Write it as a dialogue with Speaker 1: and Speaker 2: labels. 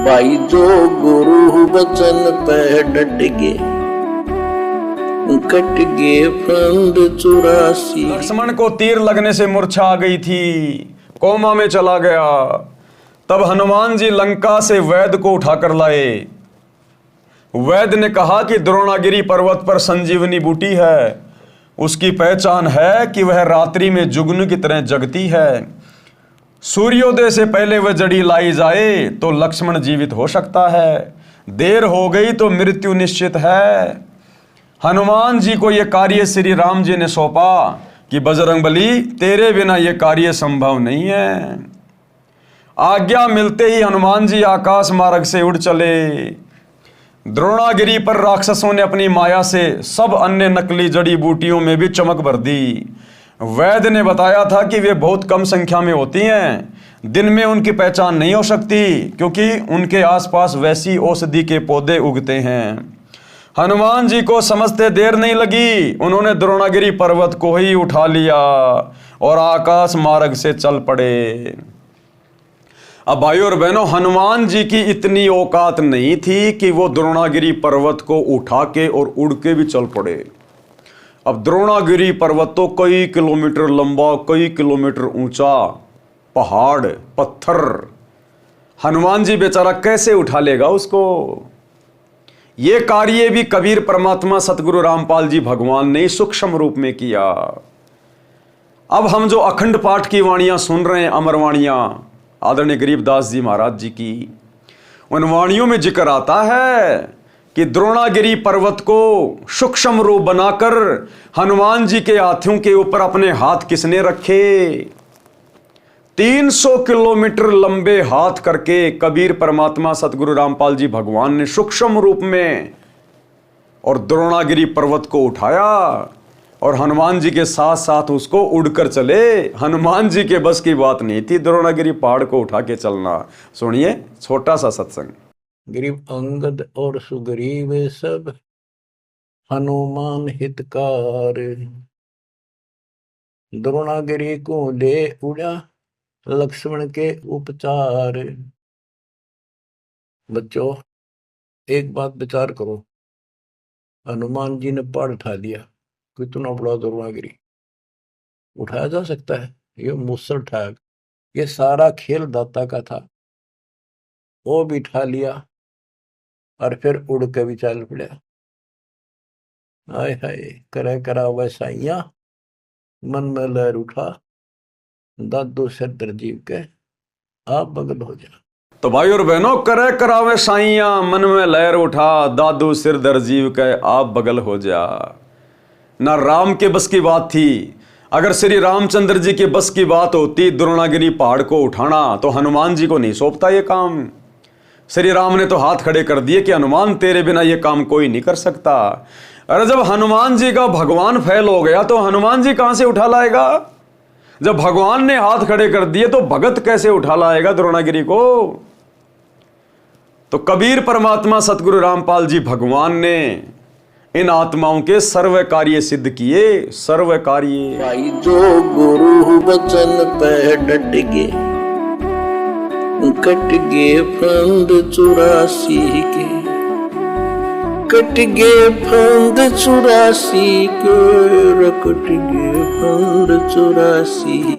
Speaker 1: भाई जो गुरु वचन पे डट गे, कट गे फंद 84।
Speaker 2: लक्ष्मण को तीर लगने से मूर्छा आ गई थी, कोमा में चला गया। तब हनुमान जी लंका से वैद को उठाकर लाए। वैद ने कहा कि द्रोणागिरी पर्वत पर संजीवनी बूटी है, उसकी पहचान है कि वह रात्रि में जुगनू की तरह जगती है। सूर्योदय से पहले वह जड़ी लाई जाए तो लक्ष्मण जीवित हो सकता है, देर हो गई तो मृत्यु निश्चित है। हनुमान जी को यह कार्य श्री राम जी ने सौंपा कि बजरंगबली तेरे बिना यह कार्य संभव नहीं है। आज्ञा मिलते ही हनुमान जी आकाश मार्ग से उड़ चले। द्रोणागिरी पर राक्षसों ने अपनी माया से सब अन्य नकली जड़ी बूटियों में भी चमक भर दी। वैद ने बताया था कि वे बहुत कम संख्या में होती हैं, दिन में उनकी पहचान नहीं हो सकती क्योंकि उनके आसपास वैसी औषधि के पौधे उगते हैं। हनुमान जी को समझते देर नहीं लगी, उन्होंने द्रोणागिरी पर्वत को ही उठा लिया और आकाश मार्ग से चल पड़े। अब भाइयों और बहनों, हनुमान जी की इतनी औकात नहीं थी कि वो द्रोणागिरी पर्वत को उठा के और उड़ के भी चल पड़े। अब द्रोणागिरी पर्वत तो कई किलोमीटर लंबा, कई किलोमीटर ऊंचा पहाड़, पत्थर, हनुमान जी बेचारा कैसे उठा लेगा उसको। ये कार्य भी कबीर परमात्मा सतगुरु रामपाल जी भगवान ने सूक्ष्म रूप में किया। अब हम जो अखंड पाठ की वाणियां सुन रहे हैं, अमर वाणियां आदरणीय गरीबदास जी महाराज जी की, उन वाणियों में जिक्र आता है कि द्रोणागिरी पर्वत को सूक्ष्म रूप बनाकर हनुमान जी के हाथियों के ऊपर अपने हाथ किसने रखे। 300 किलोमीटर लंबे हाथ करके कबीर परमात्मा सतगुरु रामपाल जी भगवान ने सूक्ष्म रूप में और द्रोणागिरी पर्वत को उठाया और हनुमान जी के साथ साथ उसको उड़कर चले। हनुमान जी के बस की बात नहीं थी द्रोणागिरी पहाड़ को उठा के चलना। सुनिए छोटा सा सत्संग।
Speaker 1: ग्रीव अंगद और सुग्रीव सब हनुमान हितकार, द्रोणागिरी को ले उड़ा लक्ष्मण के उपचार। बच्चों एक बात विचार करो, हनुमान जी ने पहाड़ उठा दिया, कितना बड़ा द्रोणागिरी उठाया जा सकता है? ये मूसल ठाक, ये सारा खेल दाता का था, वो भी उठा लिया और फिर उड़ के भी चल पड़ा। हाय हाय करे करा वैसाइया, मन में लहर उठा, दादू सिर दर्जीव के आप बगल हो जा।
Speaker 2: तो भाई और बहनों, करे करावे साइया, मन में लहर उठा, दादू सिर दर्जीव के आप बगल हो जा। ना राम के बस की बात थी। अगर श्री रामचंद्र जी के बस की बात होती द्रोणागिरी पहाड़ को उठाना, तो हनुमान जी को नहीं सौंपता ये काम। श्री राम ने तो हाथ खड़े कर दिए कि हनुमान तेरे बिना ये काम कोई नहीं कर सकता। अरे जब हनुमान जी का भगवान फैल हो गया तो हनुमान जी कहां से उठा लाएगा? जब भगवान ने हाथ खड़े कर दिए तो भगत कैसे उठा लाएगा द्रोणागिरी को? तो कबीर परमात्मा सतगुरु रामपाल जी भगवान ने इन आत्माओं के सर्व कार्य सिद्ध किए। सर्व कार्य
Speaker 1: भाई जो गुरु वचन पे डट गे, कट गे फंद 84 के, कट गे फंद 84 के, कट गे फंद 84।